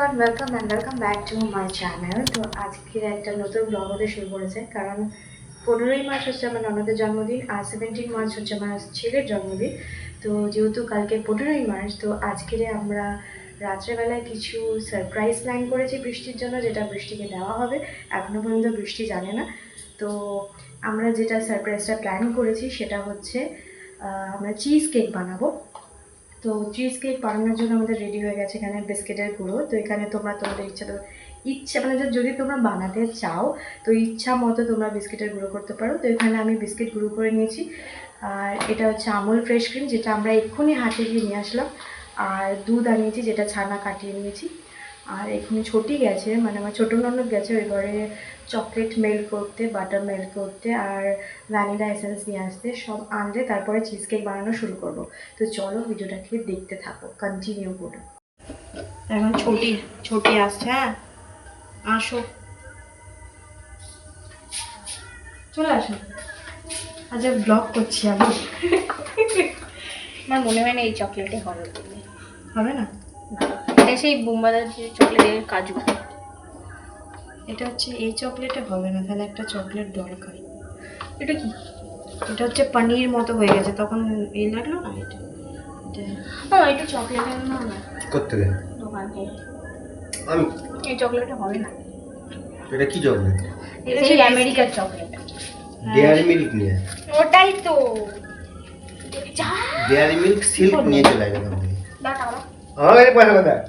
everyone, welcome and welcome back to my channel. তো আজকের একটা নতুন ব্লগ হতে শুরু করেছে কারণ 15ই মার্চ হচ্ছে আমার ননদের জন্মদিন আর 17 মার্চ হচ্ছে আমার ছেলের জন্মদিন। তো যেহেতু কালকে 15ই মার্চ, তো আজকের আমরা রাত্রেবেলায় কিছু সারপ্রাইজ প্ল্যান করেছি বৃষ্টির জন্য, যেটা বৃষ্টিকে দেওয়া হবে। এখনও পর্যন্ত বৃষ্টি জানে না। তো আমরা যেটা সারপ্রাইজটা প্ল্যান করেছি সেটা হচ্ছে আমরা চিজ কেক বানাবো। তো চিজ কেক বানানোর জন্য আমাদের রেডি হয়ে গেছে এখানে বিস্কিটের গুঁড়ো। তো এখানে তোমরা তোমাদের ইচ্ছা মানে যদি তোমরা বানাতে চাও তো ইচ্ছা মতো তোমরা বিস্কিটের গুঁড়ো করতে পারো। তো এখানে আমি বিস্কিট গুঁড়ো করে নিয়েছি। আর এটা হচ্ছে আমুল ফ্রেশ ক্রিম, যেটা আমরা এক্ষুনি হাটে গিয়ে নিয়ে আসলাম। আর দুধ আনিয়েছি, যেটা ছানা কাটিয়ে নিয়েছি। আর এখানে ছোটি গেছে, মানে আমার ছোটো ননদ গেছে ওই ঘরে চকলেট মেল্ট করতে, বাটার মেল্ট করতে আর ভ্যানিলা এসেন্স নিয়ে আসতে। সব আনলে তারপরে চিজ কেক বানানো শুরু করব। তো চলো ভিডিওটাকে দেখতে থাকো, কন্টিনিউ করো। এখন ছোটি আসছে। হ্যাঁ আসো, চলে আসো। আজ ব্লগ করছি আমি। আমার মনে হয় না এই চকলেটে হবে বলে। হবে না? এটা সেই বোম্বাদার যে চকলেটের কাজু। এটা হচ্ছে এই চকলেটে হবে না, তাহলে একটা চকলেট দরকার। এটা কি? এটা হচ্ছে পনির মতো হয়ে গেছে, তখন এই লাগলো না। এটা চকলেটের না করতে গেলে দোকান থেকে আমি এই চকলেটে হবে না। এটা কি চকলেট? এটা সেই আমেরিকার চকলেট। ডেয়ারি মিল্ক নিয়ে ওটাই তো। ডেয়ারি মিল্ক সিল্ক নিয়ে চলে আসবে ওখান থেকে। দাঁড়াও আমার কাছে পয়সা কোথায়?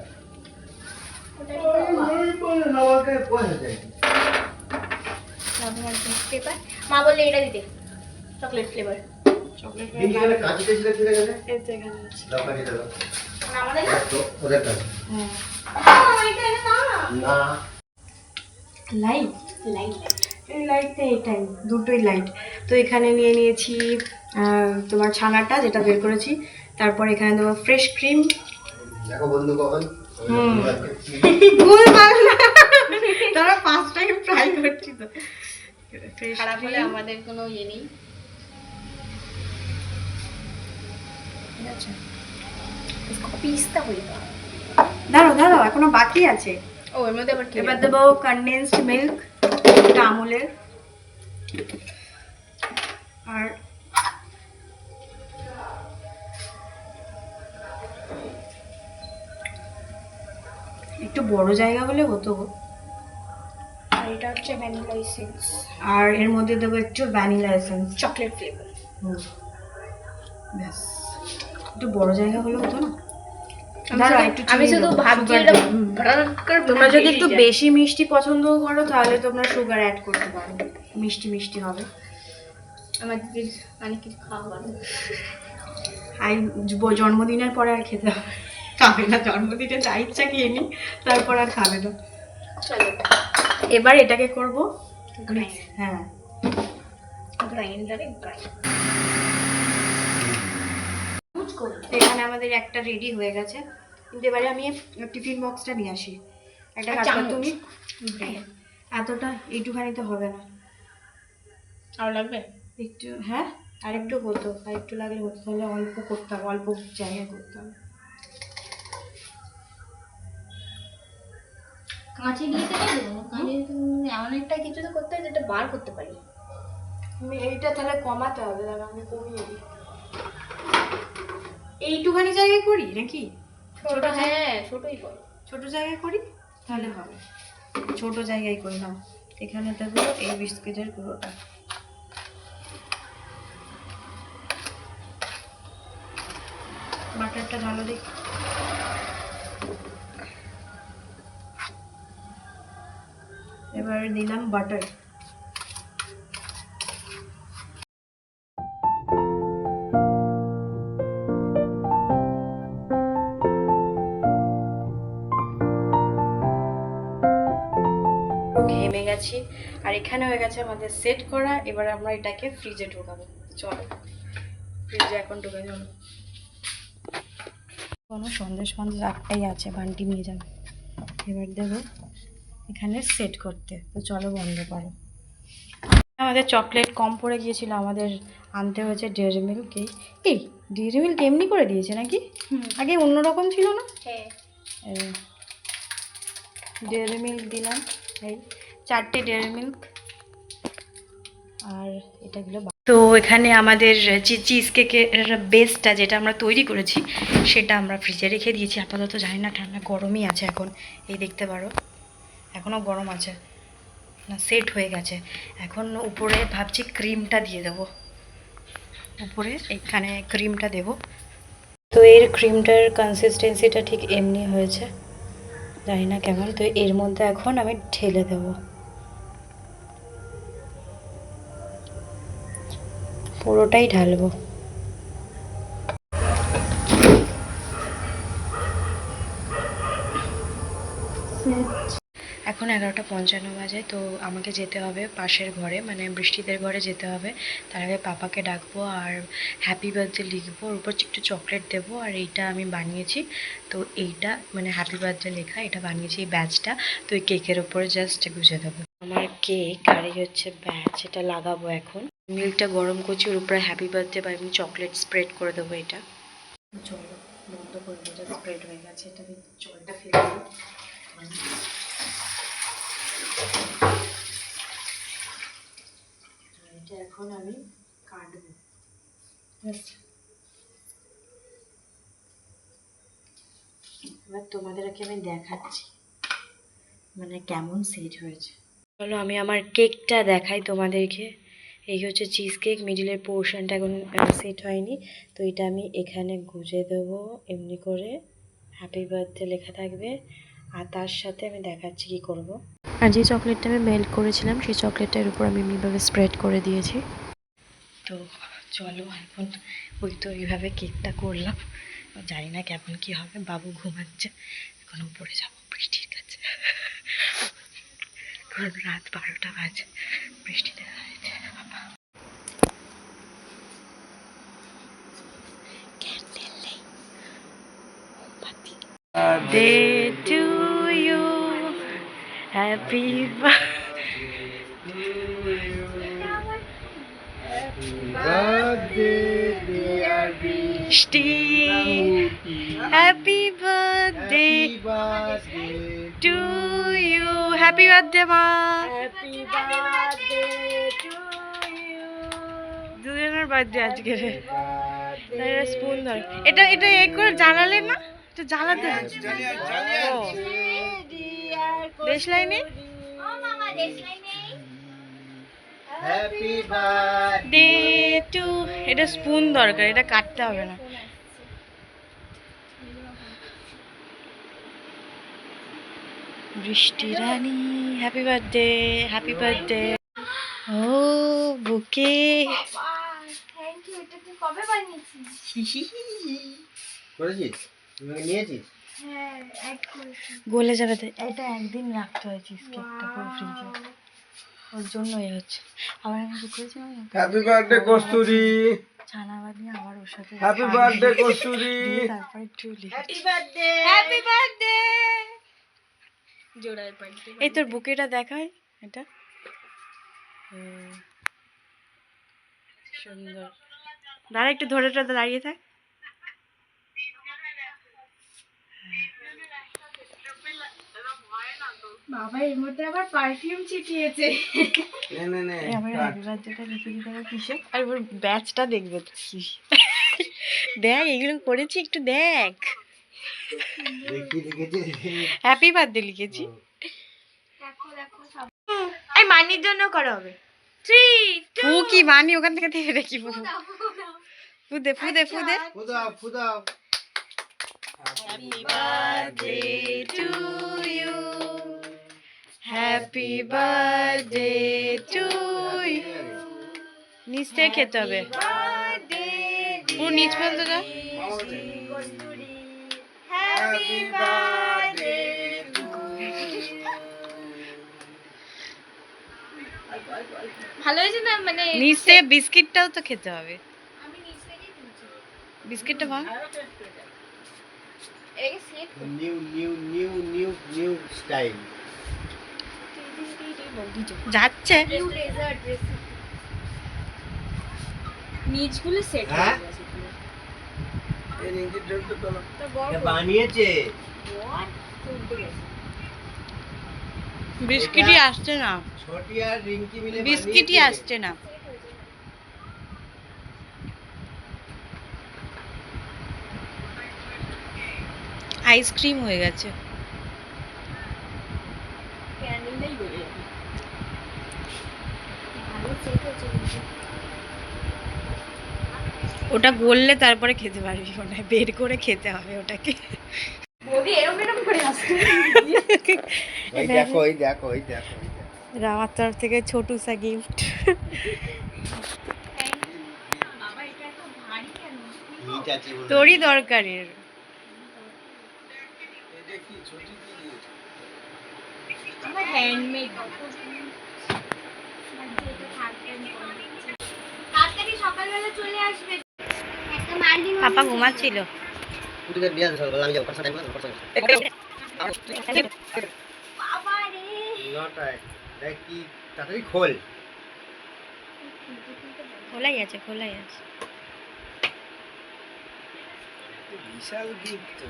পেপার মা বললে এটা দিতে, চকলেট ফ্লেভার। চকলেট কাঁচি ছিল ছিঁড়ে গেছে এখানে আছে। দাও কাঁচি দাও আমাদের তো ওদের কাছে এটা না না লাইট লাইট এই লাইটটা এটাই, দুটোই লাইট। তো এখানে নিয়ে নিয়েছি তোমার ছানাটা, যেটা বের করেছি। তারপর এখানে দেবো ফ্রেশ ক্রিম। দেখো বন্ধু কখন ভুল ভাল না, তারা ফার্স্ট টাইম ট্রাই করছি তো। ফ্রেশ খারাপ হলে ক্রিম, আমাদের কোনো ইয়ে নেই। ঠিক আছে। পিস্তা হয়ে গেল। দাঁড়াও এখনো বাকি আছে। ও এর মধ্যে আবার কি? এবার দেবো কনডেন্সড মিল্ক, এটা আমুলের। আর একটু বড় জায়গা হলে হতো। আর এটা হচ্ছে ভ্যানিলা এসেন্স, আর এর মধ্যে দেবো একটু ভ্যানিলা এসেন্স, চকলেট ফ্লেভার। ব্যাস, একটু বড় জায়গা হলে হতো না। আমি শুধু ভাবছি এটা ভড়াক্কর তোমরা যদি একটু বেশি মিষ্টি পছন্দ করো তাহলে তোমরা সুগার অ্যাড করতে পারো, মিষ্টি মিষ্টি হবে। আমার দিদির অনেক কিছু খাওয়া ভালো। আই জন্মদিনের পরে আর খেতে হবে, খাবে না। জন্মদিনে যা ইচ্ছা খেয়ে নি, তারপর আর খাবে না। চলো এবার এটাকে করব গ্রাইন্ড। হ্যাঁ, গ্রাইন্ডারে গ্রাইন্ড এখানে আমাদের একটা রেডি হয়ে গেছে। কিন্তু এবারে আমি টিফিন বক্সটা নিয়ে আসি। একটা কাজ করো তুমি, এতটা এইটুখানিতে হবে না, আর লাগবে একটু। হ্যাঁ আর একটু হতো, আর একটু লাগলে হতো, তাহলে অল্প করতে হবে, অল্প জায়গায় করতে হবে। কাঁচি দিয়ে দেবো। কাঁচি এমন একটা কিছু তো করতে হয় যেটা বার করতে পারি। এইটা তাহলে কমাতে হবে, তাহলে আমি কমিয়ে দিই। এইটুখানি জায়গায় করি নাকি? ছোট, হ্যাঁ ছোটই করো। ছোট জায়গায় করি তাহলে হবে। ছোট জায়গায় করি না। এখানে দেবো এই বিস্কিটের গুঁড়োটা। বাটারটা ভালো দিই। এবার দিলাম বাটার। ঘেমে গেছি আর এখানে হয়ে গেছে আমাদের সেট করা। এবার আমরা এটাকে ফ্রিজে ঢোকাবো। চলো ফ্রিজে এখন ঢোকা যাবো। কোনো সন্দেশ একটাই আছে, বান্টি নিয়ে যাবে। এবার দেবো এখানে সেট করতে। তো চলো বন্ধ করো। আমাদের চকলেট কম পড়ে গিয়েছিল, আমাদের আনতে হয়েছে ডেয়ারি মিল্ক। এই ডেয়ারি মিল্ক এমনি করে দিয়েছে নাকি? আগে অন্যরকম ছিল না? হ্যাঁ ডেয়ারি মিল্ক দিলাম, এই 4টে ডেয়ারি মিল্ক। আর এটাগুলো তো এখানে আমাদের চিজ কেকের বেসটা যেটা আমরা তৈরি করেছি সেটা আমরা ফ্রিজে রেখে দিয়েছি আপাতত। জানি না, ঠান্ডা গরমই আছে এখন, এই দেখতে পারো এখনও গরম আছে না, সেট হয়ে গেছে। এখন উপরে ভাবছি ক্রিমটা দিয়ে দেবো, উপরে এইখানে ক্রিমটা দেব। তো এর ক্রিমটার কনসিস্টেন্সিটা ঠিক এমনি হয়েছে, জানি না কেমন। তো এর মধ্যে এখন আমি ঢেলে দেব, পুরোটাই ঢালবো। এখন 11:55 বাজে। তো আমাকে যেতে হবে পাশের ঘরে, মানে বৃষ্টিদের ঘরে যেতে হবে। তার আগে পাপাকে ডাকবো আর হ্যাপি বার্থডে লিখবো, ওর উপর একটু চকলেট দেবো। আর এইটা আমি বানিয়েছি, তো এইটা মানে হ্যাপি বার্থডে লেখা, এটা বানিয়েছি এই ব্যাচটা। তো এই কেকের ওপরে জাস্ট গুজে দেবো আমার কেক। আর এই হচ্ছে ব্যাচ, এটা লাগাবো এখন। মিল্কটা গরম করছি, ওর উপরে হ্যাপি বার্থডে বা এমনি চকলেট স্প্রেড করে দেবো। এটা চলো বন্ধ করে দেবো, স্প্রেড হয়ে গেছে। এটা জলটা ফেলে দেবো। এটা এখন আমি কাটবো। এবার তোমাদেরকে আমি দেখাচ্ছি মানে কেমন সেট হয়েছে। চলো আমি আমার কেকটা দেখাই তোমাদেরকে। এই হচ্ছে চিজ কেক, মিডিলের পোর্শনটা এখন সেট হয়নি। তো এটা আমি এখানে গুজে দেবো এমনি করে, হ্যাপি বার্থডে লেখা থাকবে। আর তার সাথে আমি দেখাচ্ছি কি করব। আর যে চকলেটটা আমি মেল্ট করেছিলাম সেই চকলেটটার উপর আমি এমনিভাবে স্প্রেড করে দিয়েছি। তো চলো এখন ওই তো এইভাবে কেকটা করলাম, জানি না কেমন কি হবে। বাবু ঘুমাচ্ছে, এখন উপরে যাবো বৃষ্টির কাছে। এখন রাত 12টা বাজে, বৃষ্টিতে birthday to you, happy birthday dear বৃষ্টি, happy birthday to you, happy birthday মা, happy birthday to you। দুজনের বার্থডে আজকে। স্পুন ধর, এটা এটা এ করে জ্বালালে না, এটা জ্বালাতে ও দেশলাইনে। হ্যাপি বার্থডে ডে টু, এটা স্পুন দরকার, এটা কাটতে হবে না। বৃষ্টি রানী, হ্যাপি বার্থডে, হ্যাপি বার্থডে। ও বুকে, থ্যাংক ইউ। এটা তুই কবে বানিয়েছিস? করেছিস, তুমি নিয়েছিস? হ্যাঁ, অ্যাড করেছি। গলে যাবে তো, এটা একদিন রাখতে হয় চিজ কেকটা পুরো ফ্রিজে, ওর জন্যই হচ্ছে। আবার আমি কি করেছিলাম, হ্যাপি বার্থডে কস্তুরি, ছানা বানিয়ে আবার ওর সাথে হ্যাপি বার্থডে কস্তুরি, তারপর একটু হ্যাপি বার্থডে, হ্যাপি বার্থডে। জোড়ার বার্থডে। এই তোর বুকেটা দেখায় এটা, সুন্দর। দাঁড়া একটু ধরে দাঁড়িয়ে থাক। বাবা এর মধ্যে আবার পারফিউম ছিটিয়েছে। আমার হ্যাপি বার্থডেটা লিখে দিতে হবে কিসে, আর ওর ব্যাচটা দেখবে তো কি। দেখ এগুলো করেছি, একটু দেখ। হ্যাপি বার্থডে লিখেছি। দেখো দেখো সব। এই মানির জন্য করা হবে। 3 ফু কি মানি ওখান থেকে দিয়ে রেখি, ফুদে ফুদে ফুদে। ফুদাও ফুদাও। Happy birthday to you, happy birthday to you। নিচ থেকে খেতে হবে, পুরো নিচ পর্যন্ত যা। হ্যাপি বার্থডে ভালো হয়েছে না? মানে নিচ থেকে বিস্কিটটাও তো খেতে হবে, আমি নিচ থেকেই তুলছি। বিস্কিটটা ভাঙ। এটাকে set new new new new new style. যাচ্ছে নিউ ডেজার্ট রেসিপি। নিচগুলো সেট হ্যাঁ? হয়ে গেছে পুরো। এর ইঞ্জিন তো তো বড় বানিয়েছে। হোয়াট চলতে গেছে। বিস্কিটই আসছে না, ছোটি আর রিঙ্কি মিলে বিস্কিটই বানিয়েছে। আসছে না। আইসক্রিম হয়ে গেছে। ক্যান্ডেলটাই বলে ভালো সেট হচ্ছে কিন্তু। ওটা গললে তারপরে খেতে পারবি, ওটা বের করে খেতে হবে ওটাকে। বৌদি এরম এরম করে আসছে। ওই দেখো ওই দেখো ওই দেখো ওই দেখো। আমার তরফ থেকে ছোটু সা গিফট। বাবা এটা এত ভারী কেন? হিট আছে বলে। তোরই দরকারের। এটা কি ছোটি কি দিয়েছে? আমার হ্যান্ডমেড তাড়াতাড়ি সকালবেলা চলে আসবে। একটা মার্লি পাপা ঘুমাচ্ছিল। তুই বিয়ার সকাল আমি যাব কত টাইম লাগবে কত? বাবা রে নটায় দেখ কি তাড়াতাড়ি খোল। খোলাই আছে, খোলাই আছে। বিশাল গিফট তো।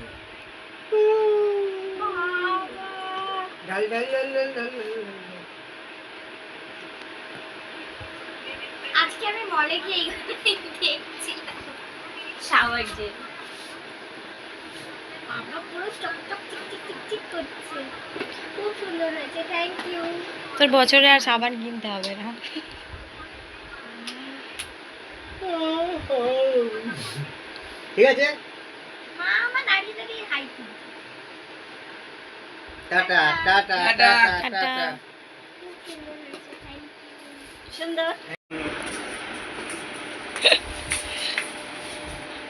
বাবা ডাল ডাল ডাল ডাল ডাল। আজকে আমি মলে গিয়ে এইগুলো দেখছিলাম শাওয়ার জেল। বাবা পুরো চকচক চিকচিক চিকচিক করছে, খুব সুন্দর হয়েছে, থ্যাংক ইউ। তোর বছরে আর সাবান কিনতে হবে না। ঠিক আছে মা আমার দাঁড়িয়ে দাঁড়িয়ে হাই তুলছে। Tata tata tata tata. খুব সুন্দর হয়েছে, থ্যাংক ইউ। সুন্দর।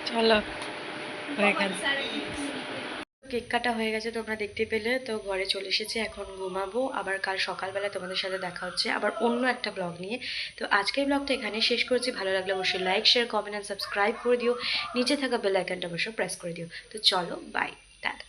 চলো হয়ে গেল। সারা কিছু কেক কাটা হয়ে গেছে, তোমরা দেখতে পেলে। তো ঘরে চলে এসেছি, এখন ঘুমাবো। আবার কাল সকালবেলা তোমাদের সাথে দেখা হচ্ছে আবার অন্য একটা ব্লগ নিয়ে। তো আজকের ব্লগটা এখানেই শেষ করছি। ভালো লাগলে অবশ্যই like, share, comment and subscribe করে দিও। নিচে থাকা বেল আইকনটা অবশ্যই প্রেস করে দিও। তো চলো, বাই, টাটা।